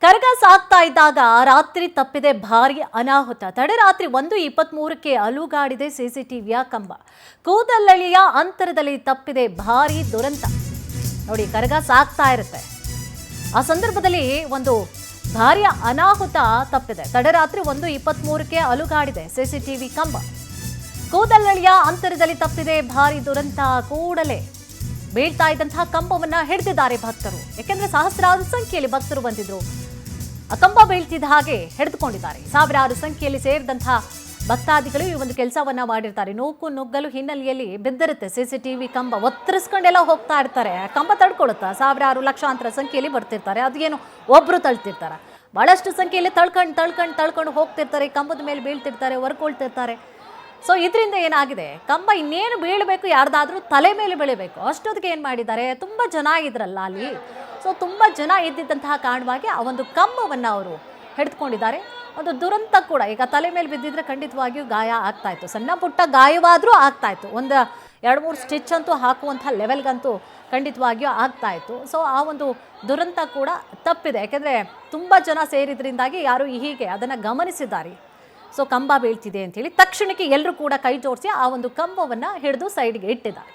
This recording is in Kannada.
ಕರಗ ಸಾಗ್ತಾ ಇದ್ದಾಗ ರಾತ್ರಿ ತಪ್ಪಿದೆ ಭಾರಿ ಅನಾಹುತ. ತಡರಾತ್ರಿ 1:23ಕ್ಕೆ ಅಲುಗಾಡಿದೆ ಸಿಸಿಟಿವಿಯ ಕಂಬ. ಕೂದಲಳ್ಳಿಯ ಅಂತರದಲ್ಲಿ ತಪ್ಪಿದೆ ಭಾರಿ ದುರಂತ. ನೋಡಿ, ಕರಗ ಸಾಗ್ತಾ ಇರುತ್ತೆ, ಆ ಸಂದರ್ಭದಲ್ಲಿ ಒಂದು ಭಾರಿ ಅನಾಹುತ ತಪ್ಪಿದೆ. ತಡರಾತ್ರಿ 1:23ಕ್ಕೆ ಅಲುಗಾಡಿದೆ ಸಿಸಿಟಿವಿ ಕಂಬ. ಕೂದಲಳ್ಳಿಯ ಅಂತರದಲ್ಲಿ ತಪ್ಪಿದೆ ಭಾರಿ ದುರಂತ. ಕೂಡಲೇ ಬೀಳ್ತಾ ಇದ್ದಂತಹ ಕಂಬವನ್ನ ಹಿಡಿದಿದ್ದಾರೆ ಭಕ್ತರು. ಯಾಕೆಂದ್ರೆ ಸಹಸ್ರಾರು ಸಂಖ್ಯೆಯಲ್ಲಿ ಭಕ್ತರು ಬಂದಿದ್ರು. ಆ ಕಂಬ ಬೀಳ್ತಿದ್ದ ಹಾಗೆ ಹಿಡಿದುಕೊಂಡಿದ್ದಾರೆ. ಸಾವಿರಾರು ಸಂಖ್ಯೆಯಲ್ಲಿ ಸೇರಿದಂತಹ ಭಕ್ತಾದಿಗಳು ಈ ಒಂದು ಕೆಲಸವನ್ನ ಮಾಡಿರ್ತಾರೆ. ನೂಕು ನುಗ್ಗಲು ಹಿನ್ನೆಲೆಯಲ್ಲಿ ಬಿದ್ದಿರುತ್ತೆ ಸಿಸಿಟಿವಿ ಕಂಬ. ಒತ್ತರಿಸ್ಕೊಂಡೆಲ್ಲ ಹೋಗ್ತಾ ಇರ್ತಾರೆ. ಕಂಬ ತಡ್ಕೊಳುತ್ತಾ ಸಾವಿರಾರು ಲಕ್ಷಾಂತರ ಸಂಖ್ಯೆಯಲ್ಲಿ ಬರ್ತಿರ್ತಾರೆ. ಅದೇನು ಒಬ್ರು ತಳ್ತಿರ್ತಾರೆ, ಬಹಳಷ್ಟು ಸಂಖ್ಯೆಯಲ್ಲಿ ತಳ್ಕೊಂಡು ಹೋಗ್ತಿರ್ತಾರೆ. ಕಂಬದ ಮೇಲೆ ಬೀಳ್ತಿರ್ತಾರೆ, ಹೊರ್ಕೊಳ್ತಿರ್ತಾರೆ. ಸೊ ಇದರಿಂದ ಏನಾಗಿದೆ, ಕಂಬ ಇನ್ನೇನು ಬೀಳಬೇಕು, ಯಾರ್ದಾದ್ರೂ ತಲೆ ಮೇಲೆ ಬೀಳಬೇಕು ಅಷ್ಟೊತ್ತಿಗೆ ಏನು ಮಾಡಿದ್ದಾರೆ, ತುಂಬ ಜನ ಇದ್ರಲ್ಲ ಅಲ್ಲಿ. ಸೊ ತುಂಬ ಜನ ಇದ್ದಿದ್ದಂತಹ ಕಾರಣವಾಗಿ ಆ ಒಂದು ಕಂಬವನ್ನು ಅವರು ಹಿಡಿದುಕೊಂಡಿದ್ದಾರೆ. ಒಂದು ದುರಂತ ಕೂಡ. ಈಗ ತಲೆ ಮೇಲೆ ಬಿದ್ದಿದ್ರೆ ಖಂಡಿತವಾಗಿಯೂ ಗಾಯ ಆಗ್ತಾ ಇತ್ತು, ಸಣ್ಣ ಪುಟ್ಟ ಗಾಯವಾದರೂ ಆಗ್ತಾ ಇತ್ತು. ಒಂದು 2-3 ಸ್ಟಿಚ್ ಅಂತೂ ಹಾಕುವಂಥ ಲೆವೆಲ್ಗಂತೂ ಖಂಡಿತವಾಗಿಯೂ ಆಗ್ತಾ ಇತ್ತು. ಸೊ ಆ ಒಂದು ದುರಂತ ಕೂಡ ತಪ್ಪಿದೆ. ಯಾಕೆಂದರೆ ತುಂಬ ಜನ ಸೇರಿದ್ರಿಂದಾಗಿ ಯಾರು ಹೀಗೆ ಅದನ್ನು ಗಮನಿಸಿದ್ದಾರೆ. ಸೊ ಕಂಬ ಬೀಳ್ತಿದೆ ಅಂತೇಳಿ ತಕ್ಷಣಕ್ಕೆ ಎಲ್ಲರೂ ಕೂಡ ಕೈ ಜೋಡಿಸಿ ಆ ಒಂದು ಕಂಬವನ್ನು ಹಿಡಿದು ಸೈಡ್ಗೆ ಇಟ್ಟಿದ್ದಾರೆ.